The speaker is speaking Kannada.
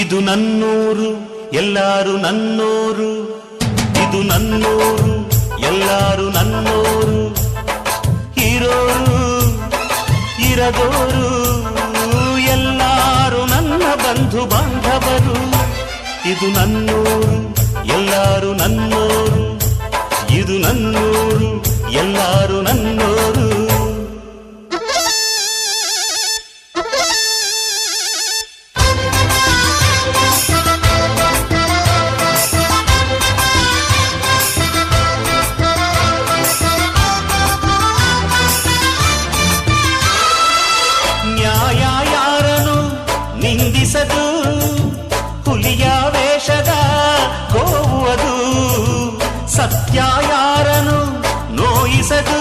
ಇದು ನನ್ನೂರು ಎಲ್ಲಾರು ನನ್ನೋರು, ಇದು ನನ್ನೂರು ಎಲ್ಲಾರು ನನ್ನೋರು, ಇರೋರು ಇರದೋರು ಎಲ್ಲಾರು ನನ್ನ ಬಂಧು ಬಾಂಧವರು. ಇದು ನನ್ನೂರು ಎಲ್ಲಾರು ನನ್ನೋರು, ಇದು ನನ್ನೂರು ಎಲ್ಲಾರು ನನ್ನೋರು. ನ್ಯಾಯ ಯಾರನು ನಿಂದಿಸದು, ಹುಲಿಯ ವೇಷದ ಗೋವುದು, ಸತ್ಯ ಯಾರನು ನೋಯಿಸದು,